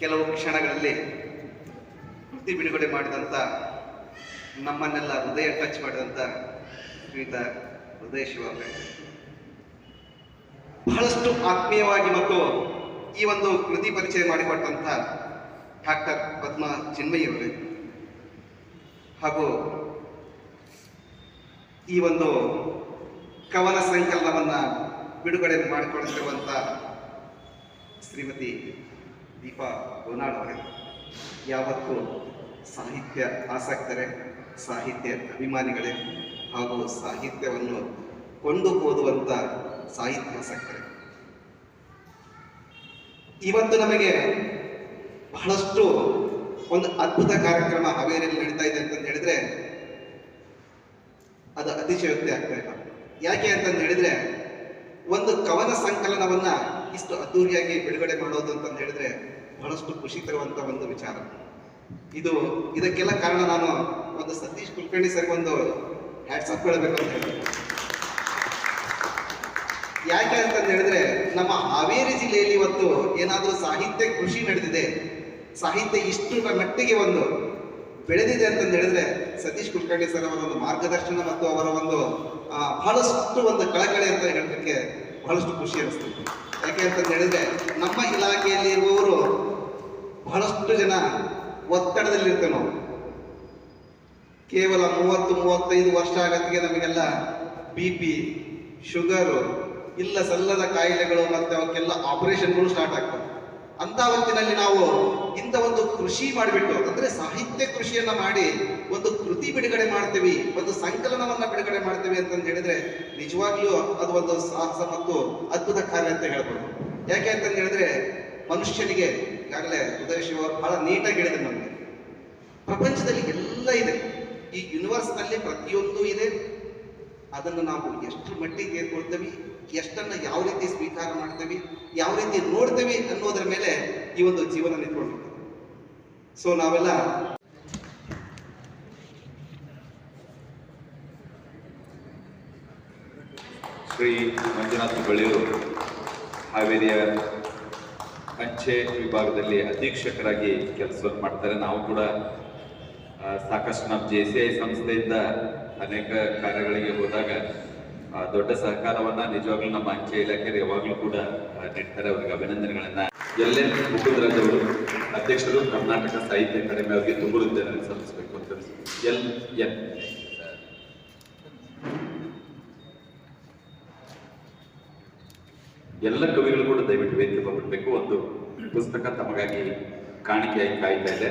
ಕೆಲವು ಕ್ಷಣಗಳಲ್ಲಿ ಕೃತಿ ಬಿಡುಗಡೆ ಮಾಡಿದಂಥ ನಮ್ಮನ್ನೆಲ್ಲ ಹೃದಯ ಟಚ್ ಮಾಡಿದಂಥ ಶ್ರೀಯುತ ಹೃದಯ ಶಿವ ಅವರೇ, ಬಹಳಷ್ಟು ಆತ್ಮೀಯವಾಗಿ ಮತ್ತು ಈ ಒಂದು ಕೃತಿ ಪರಿಚಯ ಮಾಡಿಕೊಟ್ಟಂಥ ಡಾಕ್ಟರ್ ಪದ್ಮಾ ಚಿನ್ಮಯ್ಯ ಅವರೇ, ಹಾಗೂ ಈ ಒಂದು ಕವನ ಸಂಕಲನವನ್ನು ಬಿಡುಗಡೆ ಮಾಡಿಕೊಡುತ್ತಿರುವಂಥ ಶ್ರೀಮತಿ ದೀಪಾ ಗೋನಾಳ್ ಅವರೇ, ಯಾವತ್ತೂ ಸಾಹಿತ್ಯ ಆಸಕ್ತರೇ, ಸಾಹಿತ್ಯ ಅಭಿಮಾನಿಗಳೇ ಹಾಗೂ ಸಾಹಿತ್ಯವನ್ನು ಕೊಂಡು ಓದುವಂಥ ಸಾಹಿತ್ಯಾಸಕ್ತರೇ, ಇವತ್ತು ನಮಗೆ ಬಹಳಷ್ಟು ಒಂದು ಅದ್ಭುತ ಕಾರ್ಯಕ್ರಮ ಹಾವೇರಿಯಲ್ಲಿ ನಡೀತಾ ಇದೆ ಅಂತಂದು ಹೇಳಿದ್ರೆ ಅದು ಅತಿಶಯೋಕ್ತಿ ಆಗ್ತಾ ಇಲ್ಲ. ಯಾಕೆ ಅಂತಂದು ಹೇಳಿದ್ರೆ, ಒಂದು ಕವನ ಸಂಕಲನವನ್ನ ಇಷ್ಟು ಅದ್ದೂರಿಯಾಗಿ ಬಿಡುಗಡೆ ಮಾಡೋದು ಅಂತಂದು ಹೇಳಿದ್ರೆ ಬಹಳಷ್ಟು ಖುಷಿ ತರುವಂತ ಒಂದು ವಿಚಾರ. ಇದಕ್ಕೆಲ್ಲ ಕಾರಣ ನಾನು ಒಂದು ಸತೀಶ್ ಕುಲಕರ್ಣಿ ಸರ್ ಒಂದು ಹ್ಯಾಟ್ಸಪ್ ಹೇಳಬೇಕು ಅಂತ ಹೇಳ್ತೀನಿ. ಯಾಕೆ ಅಂತಂದು ಹೇಳಿದ್ರೆ, ನಮ್ಮ ಹಾವೇರಿ ಜಿಲ್ಲೆಯಲ್ಲಿ ಇವತ್ತು ಏನಾದರೂ ಸಾಹಿತ್ಯ ಕೃಷಿ ನಡೆದಿದೆ, ಸಾಹಿತ್ಯ ಇಷ್ಟರ ಮಟ್ಟಿಗೆ ಒಂದು ಬೆಳೆದಿದೆ ಅಂತಂದು ಹೇಳಿದ್ರೆ ಸತೀಶ್ ಕುಲಕರ್ಣಿ ಸರ್ ಅವರ ಒಂದು ಮಾರ್ಗದರ್ಶನ ಮತ್ತು ಅವರ ಒಂದು ಬಹಳಷ್ಟು ಒಂದು ಕಳಕಳಿ ಅಂತ ಹೇಳಲಿಕ್ಕೆ ಬಹಳಷ್ಟು ಖುಷಿ ಅನಿಸ್ತದೆ. ಯಾಕೆ ಅಂತಂದು ಹೇಳಿದ್ರೆ, ನಮ್ಮ ಇಲಾಖೆಯಲ್ಲಿ ಇರುವವರು ಬಹಳಷ್ಟು ಜನ ಒತ್ತಡದಲ್ಲಿರ್ತೇವೆ ನಾವು. ಕೇವಲ 30-35 ವರ್ಷ ಆಗತ್ತಿಗೆ ನಮಗೆಲ್ಲ BP, ಶುಗರು, ಇಲ್ಲ ಸಲ್ಲದ ಕಾಯಿಲೆಗಳು ಮತ್ತೆ ಅವಕ್ಕೆಲ್ಲ ಆಪರೇಷನ್ಗಳು ಸ್ಟಾರ್ಟ್ ಆಗ್ತವೆ. ಅಂತ ಹೊತ್ತಿನಲ್ಲಿ ನಾವು ಇಂಥ ಒಂದು ಕೃಷಿ ಮಾಡಿಬಿಟ್ಟು, ಅಂದ್ರೆ ಸಾಹಿತ್ಯ ಕೃಷಿಯನ್ನ ಮಾಡಿ ಒಂದು ಕೃತಿ ಬಿಡುಗಡೆ ಮಾಡ್ತೀವಿ, ಒಂದು ಸಂಕಲನವನ್ನ ಬಿಡುಗಡೆ ಮಾಡ್ತೀವಿ ಅಂತಂದು ಹೇಳಿದ್ರೆ ನಿಜವಾಗ್ಲೂ ಅದು ಒಂದು ಸಾಹಸ ಮತ್ತು ಅದ್ಭುತ ಕಾರ್ಯ ಅಂತ ಹೇಳ್ಬೋದು. ಯಾಕೆ ಅಂತಂದು ಹೇಳಿದ್ರೆ, ಮನುಷ್ಯನಿಗೆ ಈಗಾಗಲೇ ಹೃದಯ ಶಿವ ಅವರು ಬಹಳ ನೀಟಾಗಿ ಹೇಳಿದ್ರು, ನಮಗೆ ಪ್ರಪಂಚದಲ್ಲಿ ಎಲ್ಲ ಇದೆ, ಈ ಯೂನಿವರ್ಸ್ ನಲ್ಲಿ ಪ್ರತಿಯೊಂದು ಇದೆ. ಅದನ್ನು ನಾವು ಎಷ್ಟು ಮಟ್ಟಿಗೆ ತೆಗೆದುಕೊಳ್ತೇವೆ, ಎಷ್ಟನ್ನ ಯಾವ ರೀತಿ ಸ್ವೀಕಾರ ಮಾಡ್ತೇವೆ, ಯಾವ ರೀತಿ ನೋಡ್ತೇವೆ ಅನ್ನೋದರ ಮೇಲೆ ಈ ಒಂದು ಜೀವನ ನಿಂತ್ಕೊಂಡಿರ್ತದೆ. ಸೊ ನಾವೆಲ್ಲ ಶ್ರೀ ಮಂಜುನಾಥ ಬಳಿಯೂರು ಹಾವೇರಿಯ ಅಂಚೆ ವಿಭಾಗದಲ್ಲಿ ಅಧೀಕ್ಷಕರಾಗಿ ಕೆಲಸವನ್ನು ಮಾಡ್ತಾರೆ. ನಾವು ಕೂಡ ಸಾಕಷ್ಟು ನಮ್ಮ JCI ಸಂಸ್ಥೆಯಿಂದ ಅನೇಕ ಕಾರ್ಯಗಳಿಗೆ ಹೋದಾಗ ದೊಡ್ಡ ಸಹಕಾರವನ್ನ ನಿಜವಾಗ್ಲೂ ನಮ್ಮ ಅಂಚೆ ಇಲಾಖೆ ಯಾವಾಗಲೂ ಕೂಡ ನೀಡ್ತಾರೆ. ಅವರಿಗೆ ಅಭಿನಂದನೆಗಳನ್ನ. LN ಮುಕುಂದರಾಜ್ ಅವರು ಅಧ್ಯಕ್ಷರು, ಕರ್ನಾಟಕ ಸಾಹಿತ್ಯ ಅಕಾಡೆಮಿ ಅವರಿಗೆ ತುಂಬು ಹೃದಯದಲ್ಲಿ ಸಲ್ಲಿಸಬೇಕು ಅಂತ LN. ಎಲ್ಲ ಕವಿಗಳು ಕೂಡ ದಯವಿಟ್ಟು ವೇದಿಕೆ ಬಂದ್ಬಿಡ್ಬೇಕು. ಒಂದು ಪುಸ್ತಕ ತಮಗಾಗಿ ಕಾಣಿಕೆಯಾಗಿ ಕಾಯ್ತಾ ಇದೆ.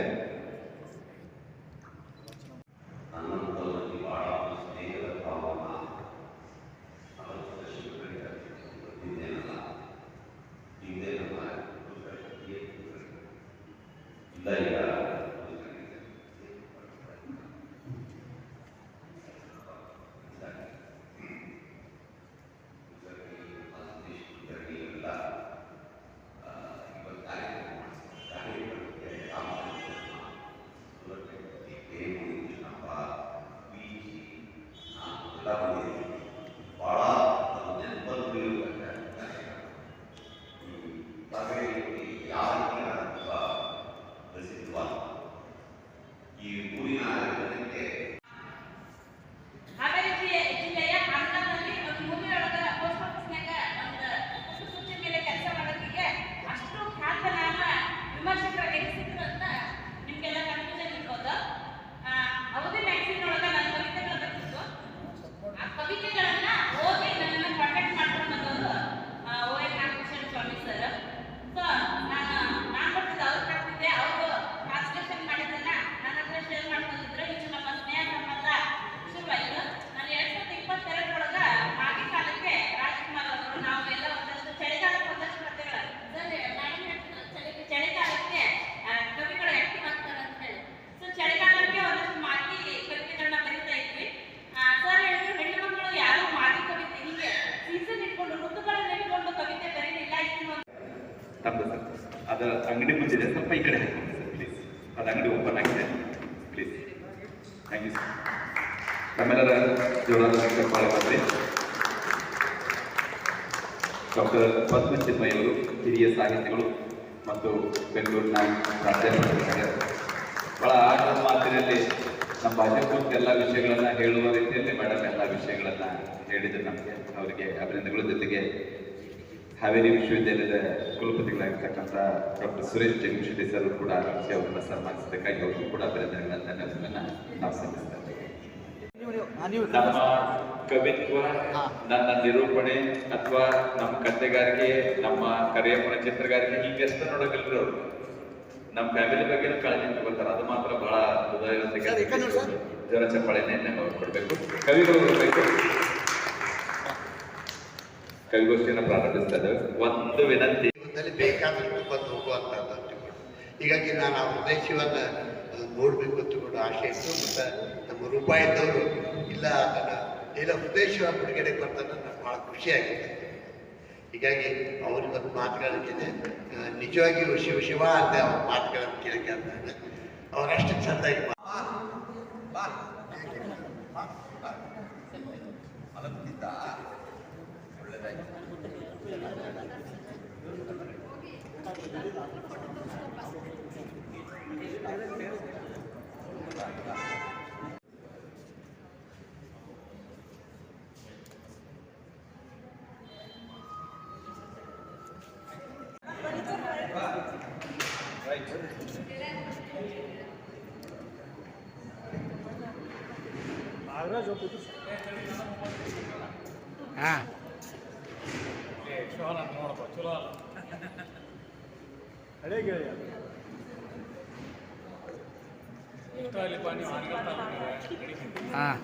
ಅದ ಅಂಗಡಿ ಮುಂಚಿದೆ, ಸ್ವಲ್ಪ ಈ ಕಡೆ ಹಾಕಿ ಸರ್ ಪ್ಲೀಸ್. ಅದು ಅಂಗಡಿ ಓಪನ್ ಆಗಿದೆ ಪ್ಲೀಸ್. Thank you sir. ನಮ್ಮೆಲ್ಲರ ಜೋರಾದ ಚಪ್ಪಾಳೆ ಮಾಡ್ರಿ. ಡಾಕ್ಟರ್ ಪದ್ಮ ಚಿನ್ಮಯ್ಯ ಅವರು ಹಿರಿಯ ಸಾಹಿತಿಗಳು, ಮತ್ತು ಬೆಂಗಳೂರಿನ ಪ್ರಾಧ್ಯಾಪಕರಿಗೆ ಬಹಳ ಆಟದ ಮಾತಿನಲ್ಲಿ ನಮ್ಮ ಭಾಷೆ ಕುರಿತು ಎಲ್ಲ ವಿಷಯಗಳನ್ನ ಹೇಳುವ ರೀತಿಯಲ್ಲಿ ಮೇಡಮ್ ಎಲ್ಲ ವಿಷಯಗಳನ್ನ ಹೇಳಿದ್ರು ನಮಗೆ. ಅವರಿಗೆ ಅಭಿನಂದನೆಗಳ ಜೊತೆಗೆ ಹಾವೇರಿ ವಿಶ್ವವಿದ್ಯಾಲಯದ ಕುಲಪತಿಗಳಾಗಿರ್ತಕ್ಕಂಥ ಡಾಕ್ಟರ್ ಸುರೇಶ್ ಜಗದೀಶ್ ಸರ್ ಕೂಡ ಆಗಮಿಸಿ ಅವರನ್ನ ಸನ್ಮಾನಿಸಬೇಕಾಗಿ ಅವ್ರಿಗೂ ಕೂಡ ಅಭಿನಂದನೆಗಳನ್ನ ಧನ್ಯವಾದಗಳನ್ನ ನಾವು ಸಲ್ಲಿಸ್ತಾ ಇದ್ದೇವೆ. ನಮ್ಮ ಕವಿತ್ವ, ನನ್ನ ನಿರೂಪಣೆ ಅಥವಾ ನಮ್ಮ ಕಥೆಗಾರಿಕೆ, ನಮ್ಮ ಕರೆಯಪ್ಪನ ಚಿತ್ರಗಾರಿಕೆ ಹಿಂಗೆಷ್ಟು ನೋಡಕಲ್ರು ಅವರು ನಮ್ಮ ಫ್ಯಾಮಿಲಿ ಬಗ್ಗೆ ಕಾಳಜಿ ತಗೋತಾರೆ. ಅದು ಮಾತ್ರ ಬಹಳ ಜ್ವರ ಚಪ್ಪಾಳೆನೆ ಕೊಡ್ಬೇಕು. ಕವಿಗಳು ಬರಬೇಕು. ಕವಿಗೋಷ್ಠಿಯನ್ನು ಪ್ರಾರಂಭಿಸ್ತಾ ಇದ್ದೇವೆ. ಒಂದು ವಿನಂತಿ, ಬೇಕಾದಷ್ಟು ಬಂದು ಹೋಗುವಂಥದ್ದು. ಹೀಗಾಗಿ ನಾನು ಆ ಪ್ರದೇಶವನ್ನು ನೋಡಬೇಕು ಅಂತ ಕೂಡ ಆಸೆ ಇತ್ತು. ಮತ್ತು ನಮ್ಮ ರೂಪಾಯಿದವರು ಇಲ್ಲ ಅದನ್ನು ಏನೋ ಪ್ರದೇಶ ಬಿಡುಗಡೆ ಬರ್ತಾರೆ ನನಗೆ ಭಾಳ ಖುಷಿಯಾಗಿದೆ. ಹೀಗಾಗಿ ಅವ್ರಿಗೊಂದು ಮಾತುಗಳಿದೆ, ನಿಜವಾಗಿಯೂ ಶಿವ ಅಂತ ಅವ್ರ ಮಾತುಗಳನ್ನು ಕೇಳ್ಕೊಂತಾರೆ. ಅವರಷ್ಟು ಚೆಂದಾಗಿ ಒಳ್ಳೆದಾಗಿ ಹಾಂ ನೋಡಪ್ಪ ಚಲೋ ಅಲ್ಲ ಹಳೆ ಗೆಳೆಯ ಇಷ್ಟ ಅಲ್ಲಿ ನೀವು ಹಾಂ